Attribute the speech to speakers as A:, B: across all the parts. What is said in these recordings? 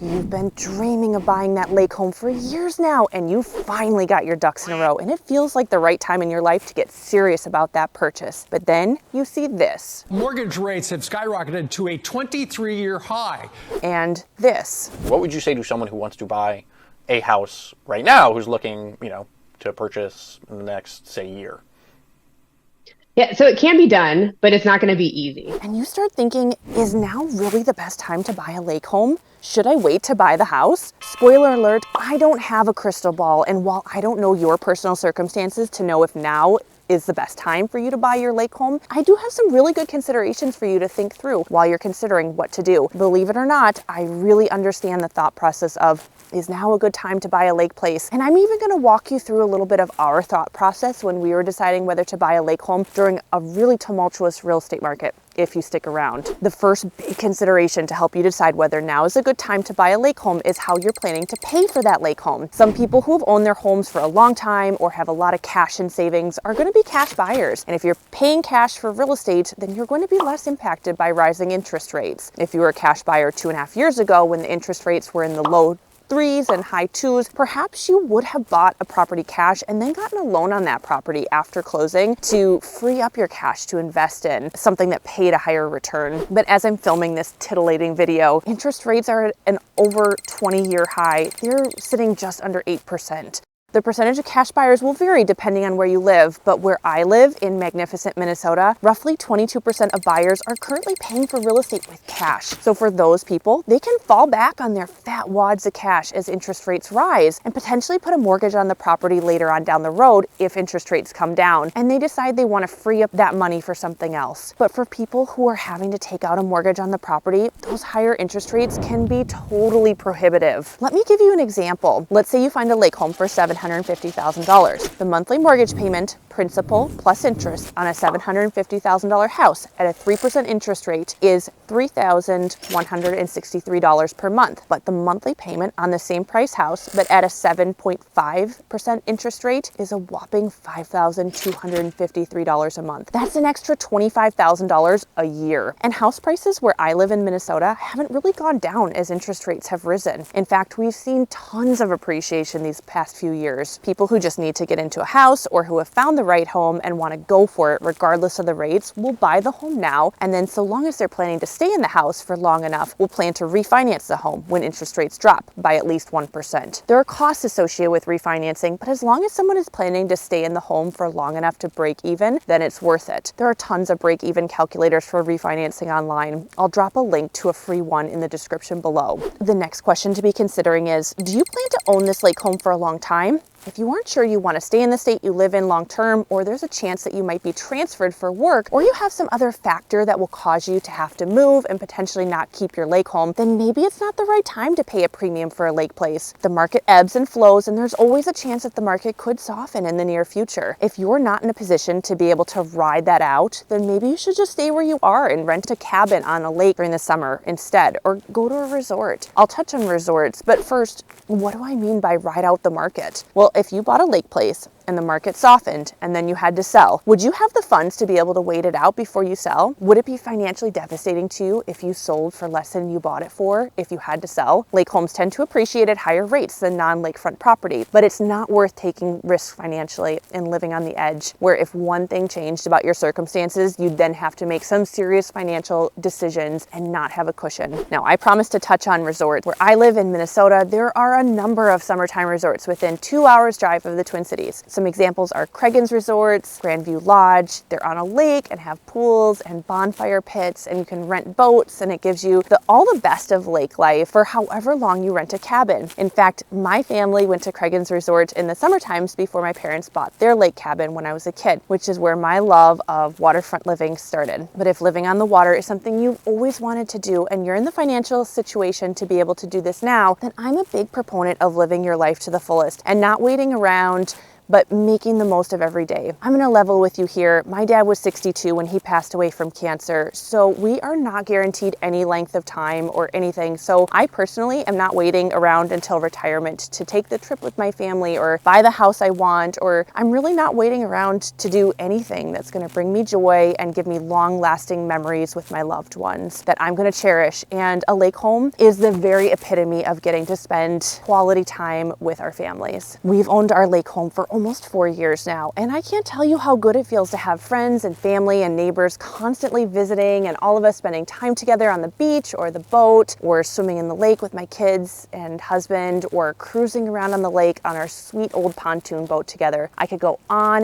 A: You've been dreaming of buying that lake home for years now, and you finally got your ducks in a row, and it feels like the right time in your life to get serious about that purchase. But then you see this.
B: Mortgage rates have skyrocketed to a 23-year high.
A: And this.
C: What would you say to someone who wants to buy a house right now, who's looking, to purchase in the next, say, year?
D: Yeah, so it can be done, but it's not going to be easy.
A: And you start thinking, is now really the best time to buy a lake home? Should I wait to buy the house? Spoiler alert, I don't have a crystal ball, and while I don't know your personal circumstances to know if now is the best time for you to buy your lake home, I do have some really good considerations for you to think through while you're considering what to do. Believe it or not, I really understand the thought process of, is now a good time to buy a lake place? And I'm even going to walk you through a little bit of our thought process when we were deciding whether to buy a lake home during a really tumultuous real estate market. If you stick around. The first big consideration to help you decide whether now is a good time to buy a lake home is how you're planning to pay for that lake home. Some people who have owned their homes for a long time or have a lot of cash and savings are going to be cash buyers. And if you're paying cash for real estate, then you're going to be less impacted by rising interest rates. If you were a cash buyer 2.5 years ago when the interest rates were in the low 3s and high 2s, perhaps you would have bought a property cash and then gotten a loan on that property after closing to free up your cash to invest in something that paid a higher return. But as I'm filming this titillating video, interest rates are at an over 20-year high. They're sitting just under 8%. The percentage of cash buyers will vary depending on where you live, but where I live in magnificent Minnesota, roughly 22% of buyers are currently paying for real estate with cash. So for those people, they can fall back on their fat wads of cash as interest rates rise and potentially put a mortgage on the property later on down the road if interest rates come down and they decide they want to free up that money for something else. But for people who are having to take out a mortgage on the property, those higher interest rates can be totally prohibitive. Let me give you an example. Let's say you find a lake home for $750,000. The monthly mortgage payment, principal plus interest on a $750,000 house at a 3% interest rate is $3,163 per month. But the monthly payment on the same price house, but at a 7.5% interest rate, is a whopping $5,253 a month. That's an extra $25,000 a year. And house prices where I live in Minnesota haven't really gone down as interest rates have risen. In fact, we've seen tons of appreciation these past few years. People who just need to get into a house or who have found the right home and want to go for it regardless of the rates will buy the home now, and then so long as they're planning to stay in the house for long enough, will plan to refinance the home when interest rates drop by at least 1%. There are costs associated with refinancing, but as long as someone is planning to stay in the home for long enough to break even, then it's worth it. There are tons of break-even calculators for refinancing online. I'll drop a link to a free one in the description below. The next question to be considering is, do you plan to own this lake home for a long time? If you aren't sure you want to stay in the state you live in long term, or there's a chance that you might be transferred for work, or you have some other factor that will cause you to have to move and potentially not keep your lake home, then maybe it's not the right time to pay a premium for a lake place. The market ebbs and flows, and there's always a chance that the market could soften in the near future. If you're not in a position to be able to ride that out, then maybe you should just stay where you are and rent a cabin on a lake during the summer instead, or go to a resort. I'll touch on resorts, but first, what do I mean by ride out the market? Well, if you bought a lake place and the market softened and then you had to sell, would you have the funds to be able to wait it out before you sell? Would it be financially devastating to you if you sold for less than you bought it for if you had to sell? Lake homes tend to appreciate at higher rates than non-lakefront property, but it's not worth taking risks financially and living on the edge, where if one thing changed about your circumstances, you'd then have to make some serious financial decisions and not have a cushion. Now, I promised to touch on resorts. Where I live in Minnesota, there are a number of summertime resorts within 2 hours drive of the Twin Cities. Some examples are Craigens Resorts, Grandview Lodge. They're on a lake and have pools and bonfire pits, and you can rent boats, and it gives you all the best of lake life for however long you rent a cabin. In fact, my family went to Craigens Resort in the summer times before my parents bought their lake cabin when I was a kid, which is where my love of waterfront living started. But if living on the water is something you've always wanted to do and you're in the financial situation to be able to do this now, then I'm a big proponent of living your life to the fullest and not waiting around but making the most of every day. I'm gonna level with you here. My dad was 62 when he passed away from cancer, so we are not guaranteed any length of time or anything. So I personally am not waiting around until retirement to take the trip with my family or buy the house I want, or I'm really not waiting around to do anything that's gonna bring me joy and give me long-lasting memories with my loved ones that I'm gonna cherish. And a lake home is the very epitome of getting to spend quality time with our families. We've owned our lake home for almost 4 years now, and I can't tell you how good it feels to have friends and family and neighbors constantly visiting, and all of us spending time together on the beach or the boat or swimming in the lake with my kids and husband, or cruising around on the lake on our sweet old pontoon boat together. I could go on,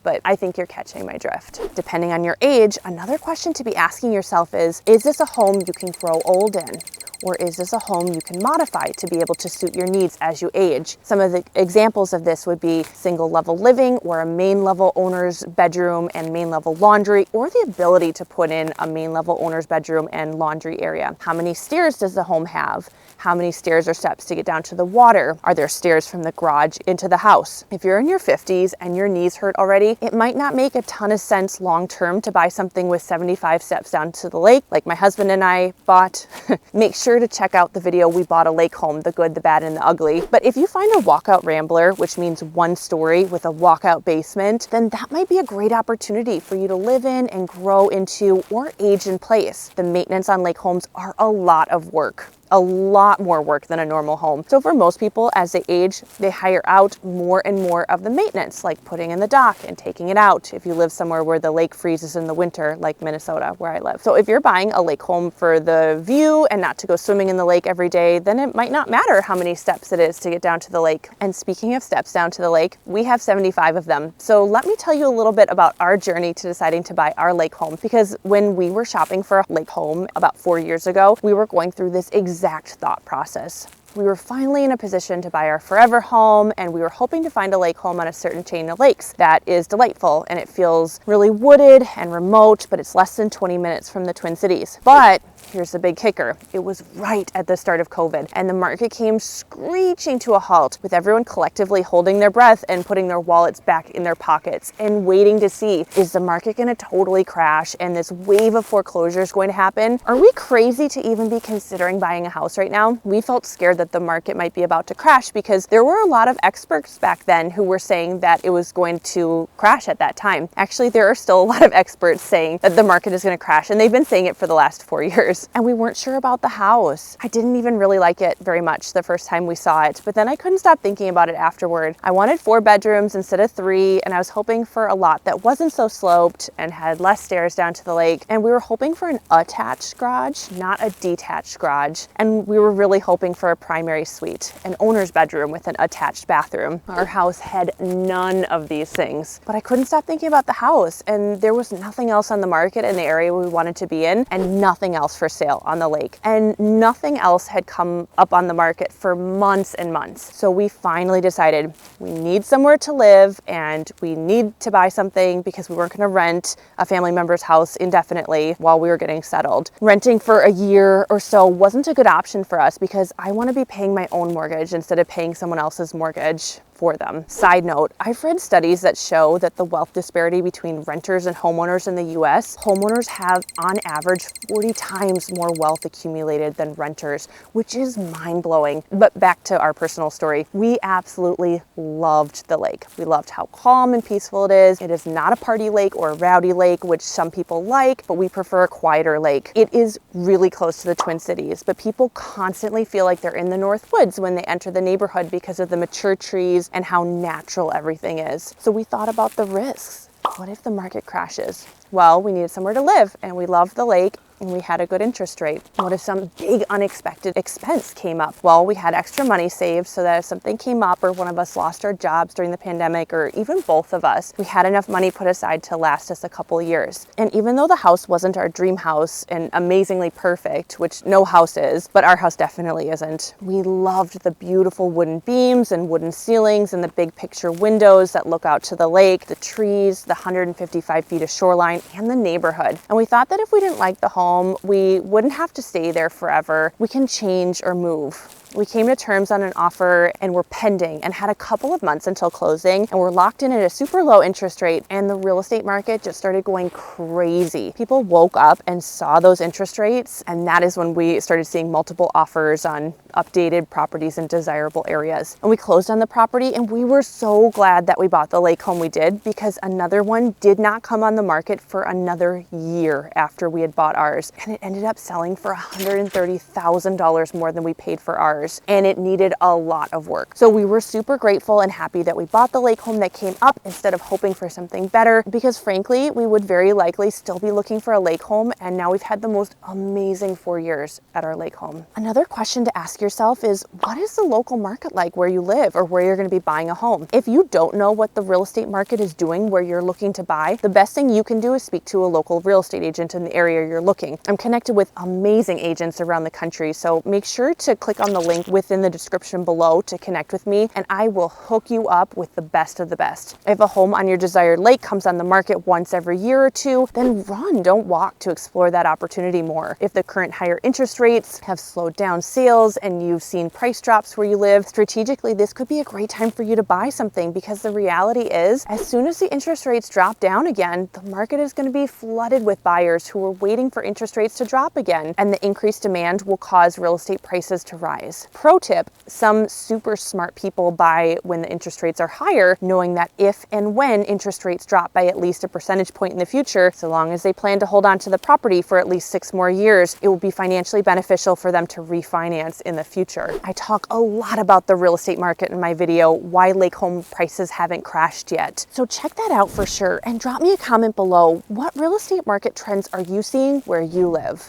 A: but I think you're catching my drift. Depending on your age, another question to be asking yourself is this a home you can grow old in? Or is this a home you can modify to be able to suit your needs as you age? Some of the examples of this would be single level living, or a main level owner's bedroom and main level laundry, or the ability to put in a main level owner's bedroom and laundry area. How many stairs does the home have? How many stairs or steps to get down to the water? Are there stairs from the garage into the house? If you're in your 50s and your knees hurt already, it might not make a ton of sense long term to buy something with 75 steps down to the lake like my husband and I bought. Make sure to check out the video We Bought a Lake Home, the good, the bad, and the ugly. But if you find a walkout rambler, which means one story with a walkout basement, then that might be a great opportunity for you to live in and grow into, or age in place. The maintenance on lake homes are a lot of work. A lot more work than a normal home. So for most people, as they age, they hire out more and more of the maintenance, like putting in the dock and taking it out if you live somewhere where the lake freezes in the winter, like Minnesota, where I live. So if you're buying a lake home for the view and not to go swimming in the lake every day, then it might not matter how many steps it is to get down to the lake. And speaking of steps down to the lake, we have 75 of them. So let me tell you a little bit about our journey to deciding to buy our lake home, because when we were shopping for a lake home about 4 years ago, we were going through this exact thought process. We were finally in a position to buy our forever home, and we were hoping to find a lake home on a certain chain of lakes that is delightful, and it feels really wooded and remote, but it's less than 20 minutes from the Twin Cities. But here's the big kicker. It was right at the start of COVID, and the market came screeching to a halt, with everyone collectively holding their breath and putting their wallets back in their pockets and waiting to see, is the market going to totally crash and this wave of foreclosures going to happen? Are we crazy to even be considering buying a house right now? We felt scared that the market might be about to crash, because there were a lot of experts back then who were saying that it was going to crash at that time. Actually, there are still a lot of experts saying that the market is going to crash, and they've been saying it for the last 4 years. And we weren't sure about the house. I didn't even really like it very much the first time we saw it, but then I couldn't stop thinking about it afterward. I wanted 4 bedrooms instead of 3, and I was hoping for a lot that wasn't so sloped and had less stairs down to the lake. And we were hoping for an attached garage, not a detached garage. And we were really hoping for a primary suite, an owner's bedroom with an attached bathroom. Our house had none of these things, but I couldn't stop thinking about the house, and there was nothing else on the market in the area we wanted to be in, and nothing else for sale on the lake, and nothing else had come up on the market for months and months. So we finally decided we need somewhere to live, and we need to buy something, because we weren't going to rent a family member's house indefinitely while we were getting settled. Renting for a year or so wasn't a good option for us, because I want to be paying my own mortgage instead of paying someone else's mortgage for them. Side note, I've read studies that show that the wealth disparity between renters and homeowners in the US, homeowners have on average 40 times more wealth accumulated than renters, which is mind-blowing. But back to our personal story. We absolutely loved the lake. We loved how calm and peaceful it is. It is not a party lake or a rowdy lake, which some people like, but we prefer a quieter lake. It is really close to the Twin Cities, but people constantly feel like they're in the North Woods when they enter the neighborhood because of the mature trees and how natural everything is. So we thought about the risks. What if the market crashes? Well, we needed somewhere to live, and we loved the lake, and we had a good interest rate. What if some big unexpected expense came up? Well, we had extra money saved so that if something came up, or one of us lost our jobs during the pandemic, or even both of us, we had enough money put aside to last us a couple years. And even though the house wasn't our dream house and amazingly perfect, which no house is, but our house definitely isn't, we loved the beautiful wooden beams and wooden ceilings and the big picture windows that look out to the lake, the trees, the 155 feet of shoreline, and the neighborhood. And we thought that if we didn't like the home, we wouldn't have to stay there forever. We can change or move. We came to terms on an offer and were pending and had a couple of months until closing, and we're locked in at a super low interest rate, and the real estate market just started going crazy. People woke up and saw those interest rates, and that is when we started seeing multiple offers on updated properties in desirable areas. And we closed on the property, and we were so glad that we bought the lake home we did, because another one did not come on the market for another year after we had bought ours, and it ended up selling for $130,000 more than we paid for ours, and it needed a lot of work. So we were super grateful and happy that we bought the lake home that came up instead of hoping for something better, because frankly, we would very likely still be looking for a lake home, and now we've had the most amazing 4 years at our lake home. Another question to ask yourself is, what is the local market like where you live or where you're going to be buying a home? If you don't know what the real estate market is doing where you're looking to buy, the best thing you can do is speak to a local real estate agent in the area you're looking. I'm connected with amazing agents around the country, so make sure to click on the link within the description below to connect with me, and I will hook you up with the best of the best. If a home on your desired lake comes on the market once every year or two, then run, don't walk, to explore that opportunity more. If the current higher interest rates have slowed down sales and you've seen price drops where you live, strategically, this could be a great time for you to buy something, because the reality is, as soon as the interest rates drop down again, the market is going to be flooded with buyers who are waiting for interest rates to drop again, and the increased demand will cause real estate prices to rise. Pro tip, some super smart people buy when the interest rates are higher, knowing that if and when interest rates drop by at least a percentage point in the future, so long as they plan to hold on to the property for at least 6 more years, it will be financially beneficial for them to refinance in the future. I talk a lot about the real estate market in my video, why lake home prices haven't crashed yet. So check that out for sure, and drop me a comment below. What real estate market trends are you seeing where you live?